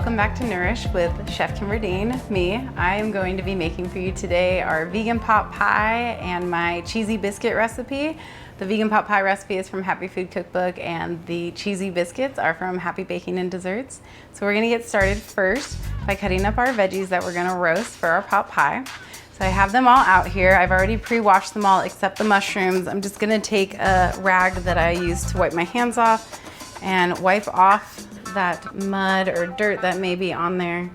welcome back to Nourish with Chef Kimber-Dean, me. I am going to be making for you today our vegan pot pie and my cheesy biscuit recipe. The vegan pot pie recipe is from Happy Food Cookbook and the cheesy biscuits are from Happy Baking and Desserts. So we're gonna get started first by cutting up our veggies that we're gonna roast for our pot pie. So I have them all out here. I've already pre-washed them all except the mushrooms. I'm just gonna take a rag that I use to wipe my hands off and wipe off that mud or dirt that may be on there.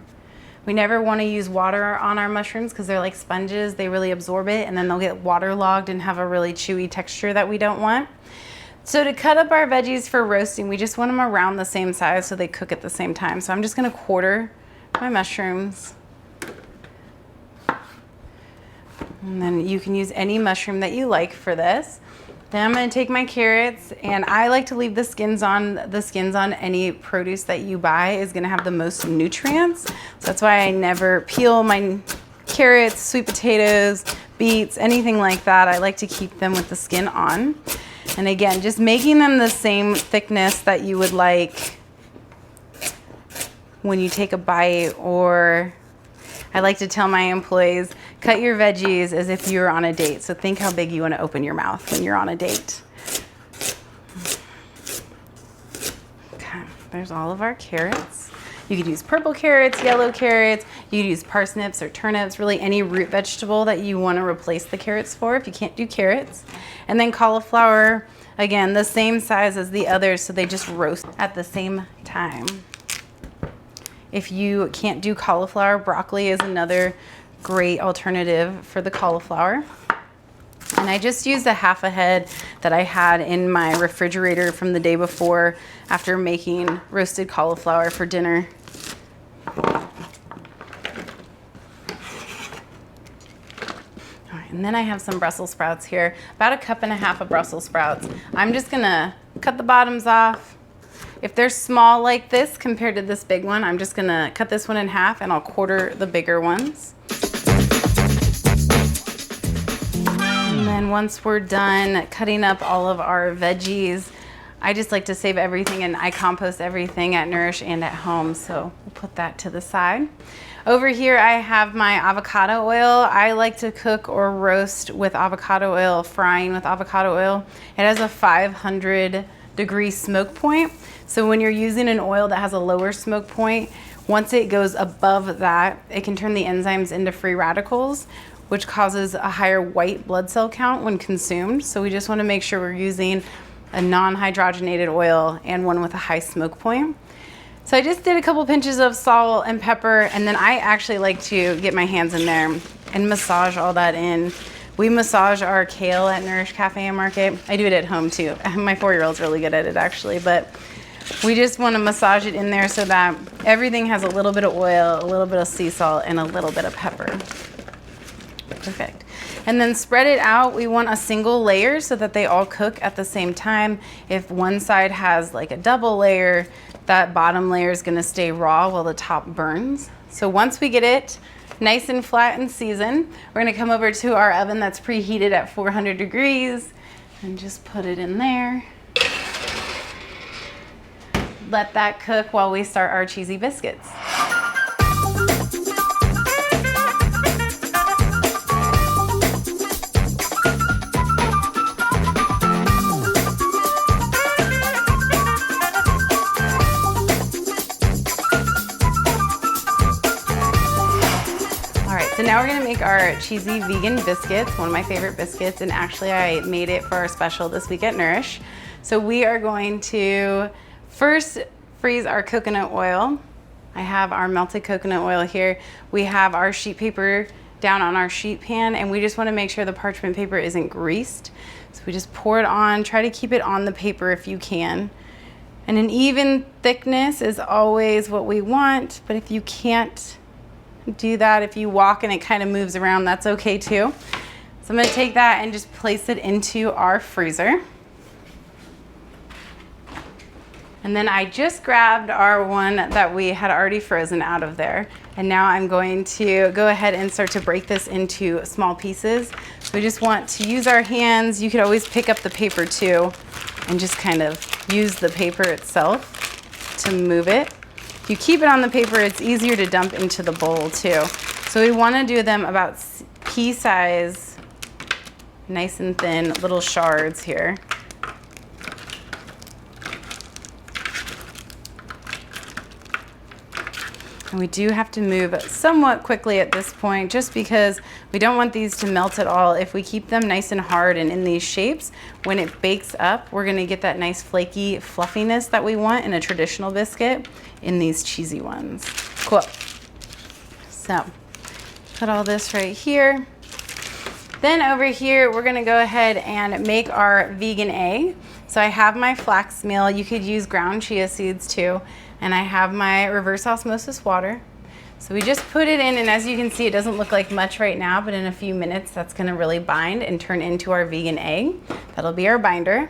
We never want to use water on our mushrooms because they're like sponges. They really absorb it and then they'll get waterlogged and have a really chewy texture that we don't want. So to cut up our veggies for roasting, we just want them around the same size so they cook at the same time. So I'm just going to quarter my mushrooms. And then you can use any mushroom that you like for this. Then I'm going to take my carrots, and I like to leave the skins on. The skins on any produce that you buy is going to have the most nutrients. So that's why I never peel my carrots, sweet potatoes, beets, anything like that. I like to keep them with the skin on. And again, just making them the same thickness that you would like when you take a bite, or I like to tell my employees, cut your veggies as if you were on a date. So think how big you want to open your mouth when you're on a date. Okay, there's all of our carrots. You could use purple carrots, yellow carrots. You could use parsnips or turnips, really any root vegetable that you want to replace the carrots for if you can't do carrots. And then cauliflower, again, the same size as the others, so they just roast at the same time. If you can't do cauliflower, broccoli is another great alternative for the cauliflower. And I just used a half a head that I had in my refrigerator from the day before after making roasted cauliflower for dinner. All right, and then I have some Brussels sprouts here, about 1.5 cups of Brussels sprouts. I'm just gonna cut the bottoms off. If they're small like this compared to this big one, I'm just gonna cut this one in half and I'll quarter the bigger ones. And then once we're done cutting up all of our veggies, I just like to save everything, and I compost everything at Nourish and at home, so we'll put that to the side. Over here I have my avocado oil. I like to cook or roast with avocado oil, frying with avocado oil. It has a 500-degree smoke point. So when you're using an oil that has a lower smoke point, once it goes above that, it can turn the enzymes into free radicals, which causes a higher white blood cell count when consumed. So we just want to make sure we're using a non-hydrogenated oil and one with a high smoke point. So I just did a couple pinches of salt and pepper, and then I actually like to get my hands in there and massage all that in. We massage our kale at Nourish Cafe and Market. I do it at home too. My 4-year-old's really good at it actually, but we just want to massage it in there so that everything has a little bit of oil, a little bit of sea salt, and a little bit of pepper. Perfect. And then spread it out. We want a single layer so that they all cook at the same time. If one side has like a double layer, that bottom layer is going to stay raw while the top burns. So once we get it nice and flat and seasoned, we're going to come over to our oven that's preheated at 400 degrees and just put it in there. Let that cook while we start our cheesy biscuits. All right, so now we're gonna make our cheesy vegan biscuits, one of my favorite biscuits, and actually I made it for our special this week at Nourish. So we are going to first freeze our coconut oil. I have our melted coconut oil here. We have our sheet paper down on our sheet pan, and we just want to make sure the parchment paper isn't greased. So we just pour it on, try to keep it on the paper if you can. And an even thickness is always what we want, but if you can't do that, if you walk and it kind of moves around, that's okay too. So I'm going to take that and just place it into our freezer. And then I just grabbed our one that we had already frozen out of there. And now I'm going to go ahead and start to break this into small pieces. So we just want to use our hands. You could always pick up the paper too and just kind of use the paper itself to move it. If you keep it on the paper, it's easier to dump into the bowl too. So we want to do them about pea size, nice and thin little shards here. And we do have to move somewhat quickly at this point just because we don't want these to melt at all. If we keep them nice and hard and in these shapes, when it bakes up, we're gonna get that nice flaky fluffiness that we want in a traditional biscuit in these cheesy ones. Cool. So put all this right here. Then over here, we're gonna go ahead and make our vegan egg. So I have my flax meal. You could use ground chia seeds too. And I have my reverse osmosis water. So we just put it in, and as you can see, it doesn't look like much right now, but in a few minutes, that's gonna really bind and turn into our vegan egg. That'll be our binder.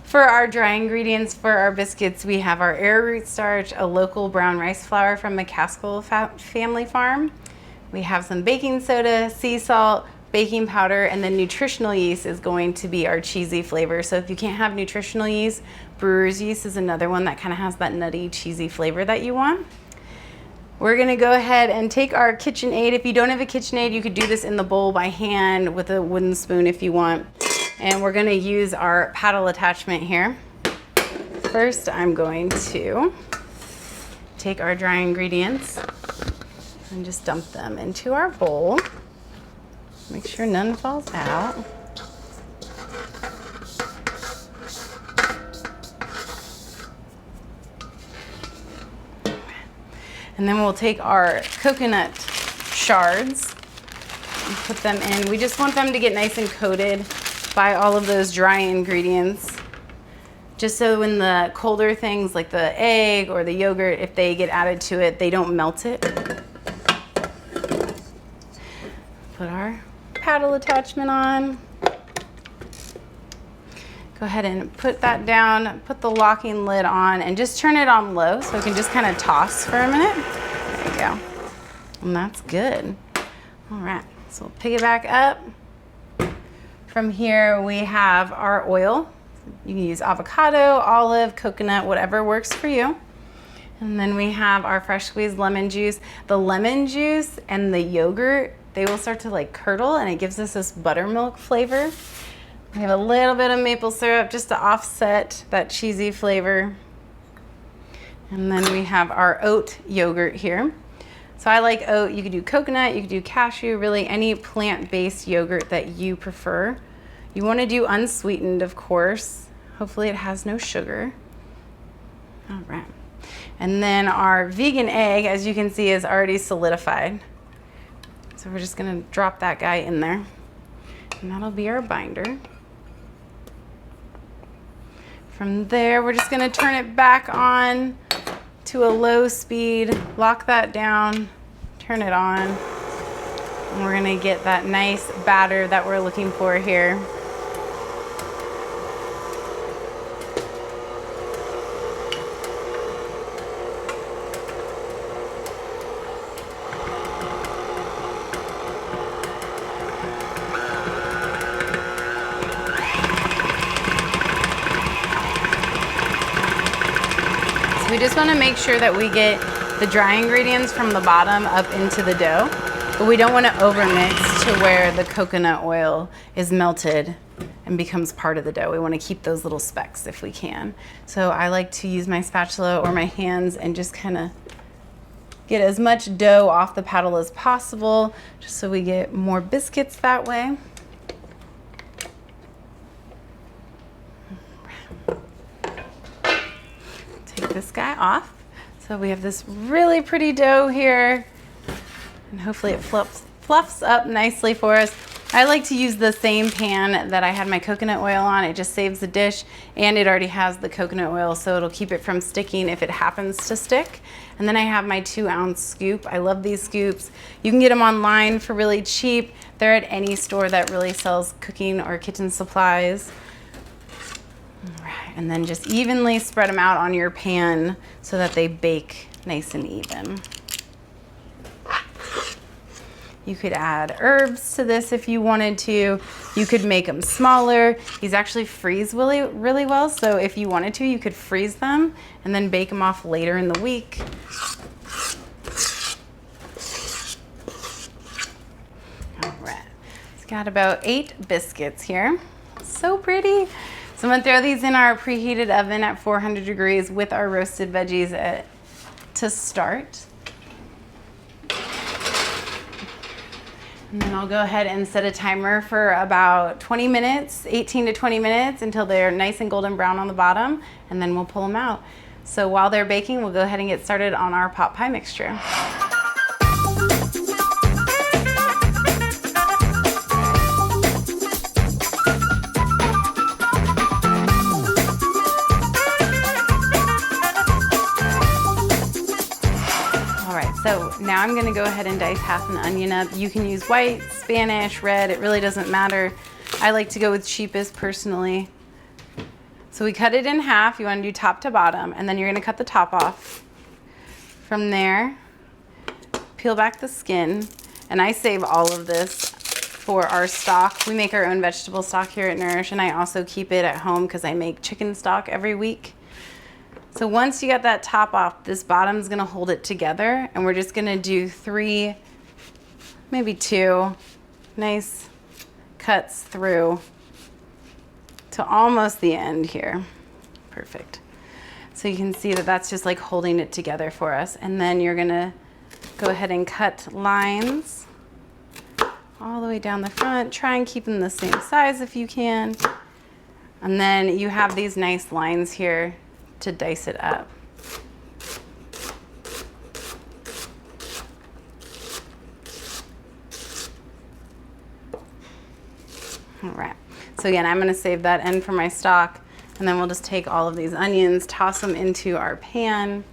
For our dry ingredients for our biscuits, we have our arrowroot starch, a local brown rice flour from McCaskill family farm. We have some baking soda, sea salt, baking powder, and then nutritional yeast is going to be our cheesy flavor. So if you can't have nutritional yeast, brewer's yeast is another one that kind of has that nutty, cheesy flavor that you want. We're gonna go ahead and take our KitchenAid. If you don't have a KitchenAid, you could do this in the bowl by hand with a wooden spoon if you want. And we're gonna use our paddle attachment here. First, I'm going to take our dry ingredients and just dump them into our bowl. Make sure none falls out. And then we'll take our coconut shards and put them in. We just want them to get nice and coated by all of those dry ingredients. Just so when the colder things like the egg or the yogurt, if they get added to it, they don't melt it. Put our paddle attachment on. Go ahead and put that down, put the locking lid on, and just turn it on low so it can just kind of toss for a minute. There you go. And that's good. All right, so we'll pick it back up. From here, we have our oil. You can use avocado, olive, coconut, whatever works for you. And then we have our fresh squeezed lemon juice. The lemon juice and the yogurt, they will start to like curdle, and it gives us this buttermilk flavor. We have a little bit of maple syrup just to offset that cheesy flavor. And then we have our oat yogurt here. So I like oat. You could do coconut, you could do cashew, really any plant-based yogurt that you prefer. You want to do unsweetened, of course. Hopefully it has no sugar. All right. And then our vegan egg, as you can see, is already solidified. So we're just gonna drop that guy in there. And that'll be our binder. From there, we're just gonna turn it back on to a low speed, lock that down, turn it on, and we're gonna get that nice batter that we're looking for here. We just want to make sure that we get the dry ingredients from the bottom up into the dough, but we don't want to overmix to where the coconut oil is melted and becomes part of the dough. We want to keep those little specks if we can. So I like to use my spatula or my hands and just kind of get as much dough off the paddle as possible, just so we get more biscuits that way. This guy off. So we have this really pretty dough here, and hopefully it fluffs up nicely for us. I like to use the same pan that I had my coconut oil on. It just saves the dish, and it already has the coconut oil, so it'll keep it from sticking if it happens to stick. And then I have my 2-ounce scoop. I love these scoops. You can get them online for really cheap. They're at any store that really sells cooking or kitchen supplies. All right, and then just evenly spread them out on your pan so that they bake nice and even. You could add herbs to this if you wanted to. You could make them smaller. These actually freeze really, really well. So if you wanted to, you could freeze them and then bake them off later in the week. All right, it's got about 8 biscuits here. So pretty. So I'm gonna throw these in our preheated oven at 400 degrees with our roasted veggies to start. And then I'll go ahead and set a timer for about 20 minutes, 18 to 20 minutes until they're nice and golden brown on the bottom, and then we'll pull them out. So while they're baking, we'll go ahead and get started on our pot pie mixture. So now I'm gonna go ahead and dice half an onion up. You can use white, Spanish, red, it really doesn't matter. I like to go with cheapest personally. So we cut it in half. You wanna do top to bottom, and then you're gonna cut the top off. From there, peel back the skin, and I save all of this for our stock. We make our own vegetable stock here at Nourish, and I also keep it at home because I make chicken stock every week. So once you got that top off, this bottom's gonna hold it together, and we're just gonna do 3, maybe 2 nice cuts through to almost the end here. Perfect. So you can see that that's just like holding it together for us. And then you're gonna go ahead and cut lines all the way down the front. Try and keep them the same size if you can. And then you have these nice lines here to dice it up. All right, so again, I'm gonna save that end for my stock, and then we'll just take all of these onions, toss them into our pan.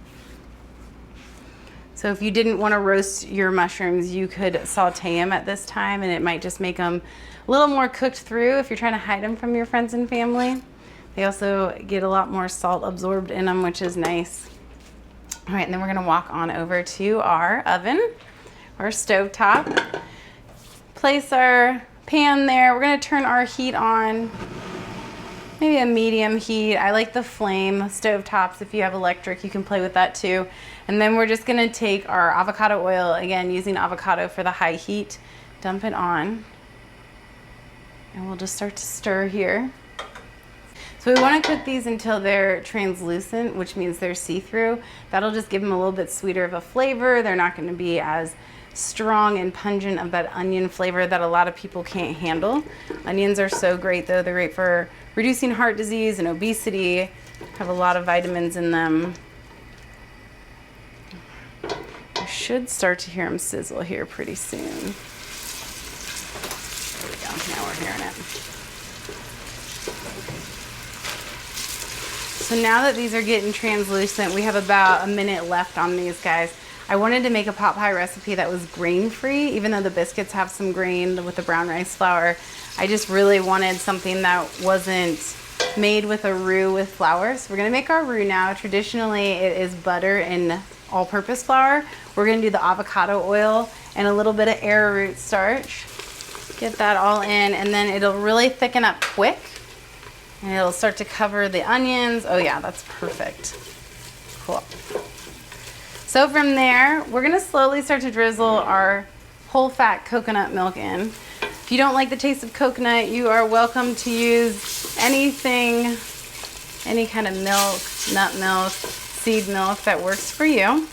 So if you didn't wanna roast your mushrooms, you could saute them at this time, and it might just make them a little more cooked through if you're trying to hide them from your friends and family. They also get a lot more salt absorbed in them, which is nice. All right, and then we're gonna walk on over to our oven, our stove top. Place our pan there. We're gonna turn our heat on, maybe a medium heat. I like the flame stove tops. If you have electric, you can play with that too. And then we're just gonna take our avocado oil, again, using avocado for the high heat, dump it on, and we'll just start to stir here. So we want to cook these until they're translucent, which means they're see-through. That'll just give them a little bit sweeter of a flavor. They're not going to be as strong and pungent of that onion flavor that a lot of people can't handle. Onions are so great though. They're great for reducing heart disease and obesity. Have a lot of vitamins in them. You should start to hear them sizzle here pretty soon. There we go. Now we're hearing it. So now that these are getting translucent, we have about a minute left on these guys. I wanted to make a pot pie recipe that was grain-free, even though the biscuits have some grain with the brown rice flour. I just really wanted something that wasn't made with a roux with flour. So we're gonna make our roux now. Traditionally, it is butter and all-purpose flour. We're gonna do the avocado oil and a little bit of arrowroot starch. Get that all in, and then it'll really thicken up quick. And it'll start to cover the onions. Oh yeah, that's perfect. Cool. So from there, we're gonna slowly start to drizzle our whole fat coconut milk in. If you don't like the taste of coconut, you are welcome to use anything, any kind of milk, nut milk, seed milk that works for you.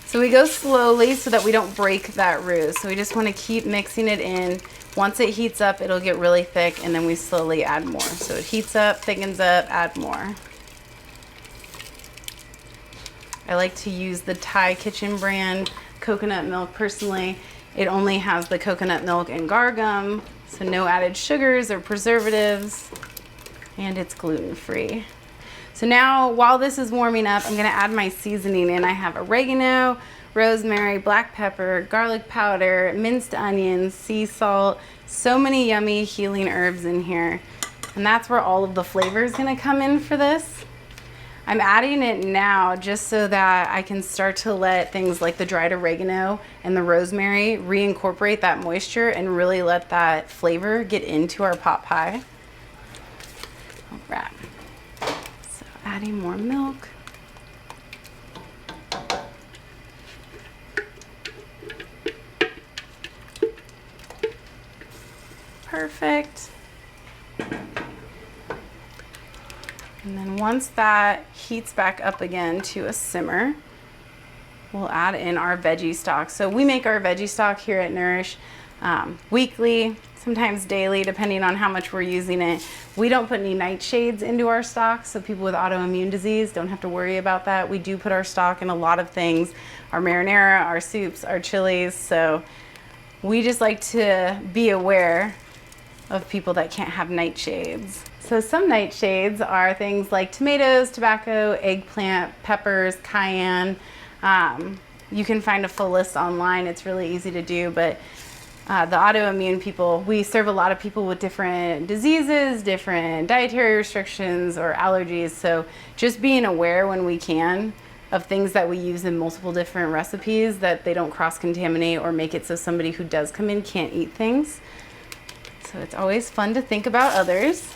So we go slowly so that we don't break that roux. So we just wanna keep mixing it in. Once it heats up, it'll get really thick, and then we slowly add more. So it heats up, thickens up, add more. I like to use the Thai Kitchen brand coconut milk personally. It only has the coconut milk and gargum, so no added sugars or preservatives, and it's gluten-free. So now, while this is warming up, I'm gonna add my seasoning in. I have oregano, rosemary, black pepper, garlic powder, minced onions, sea salt, so many yummy healing herbs in here. And that's where all of the flavor is gonna come in for this. I'm adding it now just so that I can start to let things like the dried oregano and the rosemary reincorporate that moisture and really let that flavor get into our pot pie. All right, so adding more milk. Perfect. And then once that heats back up again to a simmer, we'll add in our veggie stock. So we make our veggie stock here at Nourish weekly, sometimes daily, depending on how much we're using it. We don't put any nightshades into our stock, so people with autoimmune disease don't have to worry about that. We do put our stock in a lot of things, our marinara, our soups, our chilies. So we just like to be aware of people that can't have nightshades. So some nightshades are things like tomatoes, tobacco, eggplant, peppers, cayenne. You can find a full list online. It's really easy to do, but the autoimmune people, we serve a lot of people with different diseases, different dietary restrictions or allergies. So just being aware when we can of things that we use in multiple different recipes, that they don't cross-contaminate or make it so somebody who does come in can't eat things. So it's always fun to think about others.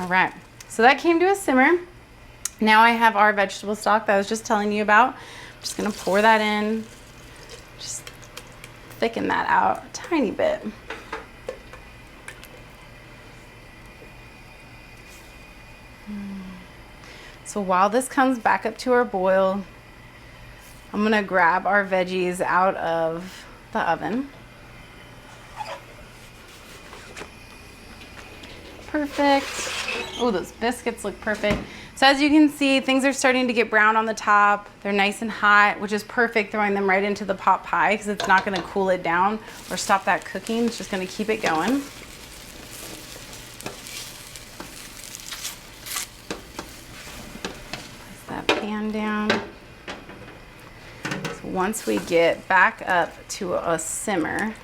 All right, so that came to a simmer. Now I have our vegetable stock that I was just telling you about. I'm just gonna pour that in, just thicken that out a tiny bit. So while this comes back up to our boil, I'm gonna grab our veggies out of the oven. Perfect. Oh, those biscuits look perfect. So as you can see, things are starting to get brown on the top. They're nice and hot, which is perfect, throwing them right into the pot pie because it's not gonna cool it down or stop that cooking. It's just gonna keep it going. Place that pan down. So once we get back up to a simmer,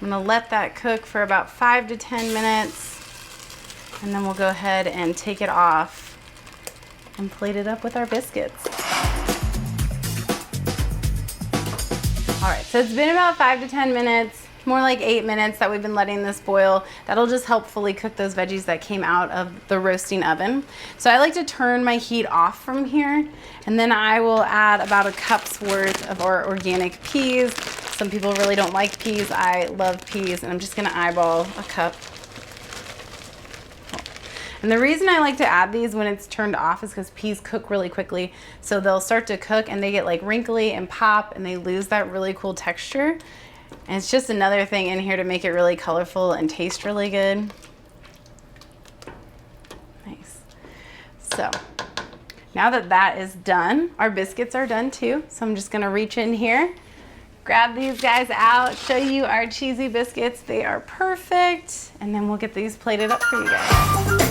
I'm gonna let that cook for about 5 to 10 minutes, and then we'll go ahead and take it off and plate it up with our biscuits. All right, so it's been about 5 to 10 minutes, more like 8 minutes that we've been letting this boil. That'll just help fully cook those veggies that came out of the roasting oven. So I like to turn my heat off from here, and then I will add about a cup's worth of our organic peas. Some people really don't like peas. I love peas, and I'm just gonna eyeball a cup. And the reason I like to add these when it's turned off is because peas cook really quickly. So they'll start to cook and they get like wrinkly and pop, and they lose that really cool texture. And it's just another thing in here to make it really colorful and taste really good. Nice. So now that that is done, our biscuits are done too. So I'm just gonna reach in here, grab these guys out, show you our cheesy biscuits. They are perfect. And then we'll get these plated up for you guys.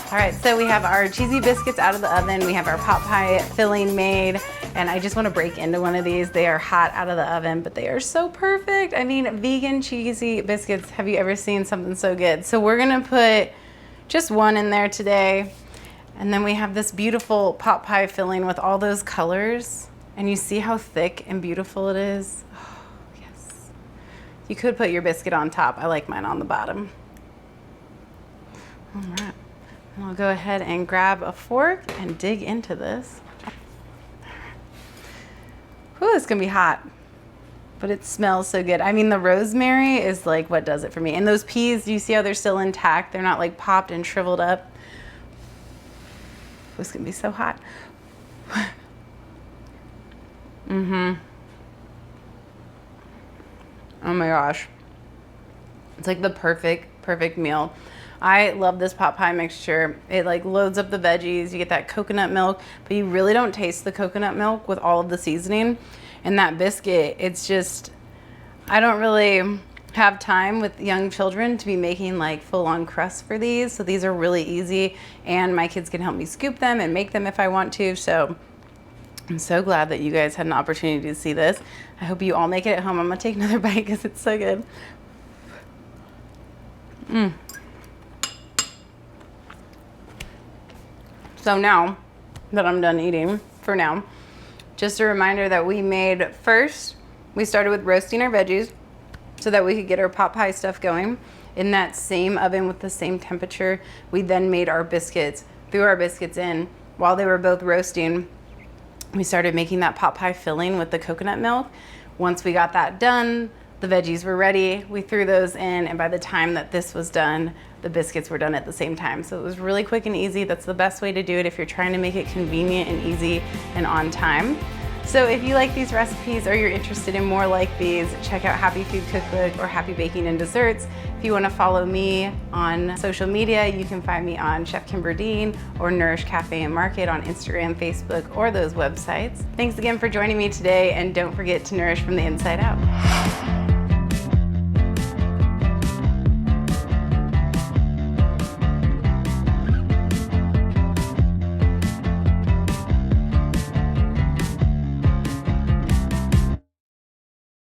All right, so we have our cheesy biscuits out of the oven. We have our pot pie filling made, and I just want to break into one of these. They are hot out of the oven, but they are so perfect. I mean, vegan cheesy biscuits, have you ever seen something so good? So we're gonna put just one in there today, and then we have this beautiful pot pie filling with all those colors, and you see how thick and beautiful it is? Oh, yes. You could put your biscuit on top. I like mine on the bottom. All right. And I'll go ahead and grab a fork and dig into this. Ooh, it's gonna be hot, but it smells so good. I mean, the rosemary is like what does it for me. And those peas, do you see how they're still intact? They're not like popped and shriveled up. It's gonna be so hot. Oh my gosh. It's like the perfect meal. I love this pot pie mixture. It like loads up the veggies. You get that coconut milk, but you really don't taste the coconut milk with all of the seasoning. And that biscuit, it's just, I don't really have time with young children to be making like full-on crusts for these. So these are really easy, and my kids can help me scoop them and make them if I want to. So I'm so glad that you guys had an opportunity to see this. I hope you all make it at home. I'm gonna take another bite because it's so good. So now that I'm done eating, for now, just a reminder that we started with roasting our veggies so that we could get our pot pie stuff going in that same oven with the same temperature. We then made our biscuits, threw our biscuits in while they were both roasting. We started making that pot pie filling with the coconut milk. Once we got that done, the veggies were ready. We threw those in, and by the time that this was done, the biscuits were done at the same time. So it was really quick and easy. That's the best way to do it if you're trying to make it convenient and easy and on time. So if you like these recipes or you're interested in more like these, check out Happy Food Cookbook or Happy Baking and Desserts. If you want to follow me on social media, you can find me on Chef Kimber Dean or Nourish Cafe and Market on Instagram, Facebook, or those websites. Thanks again for joining me today, and don't forget to nourish from the inside out.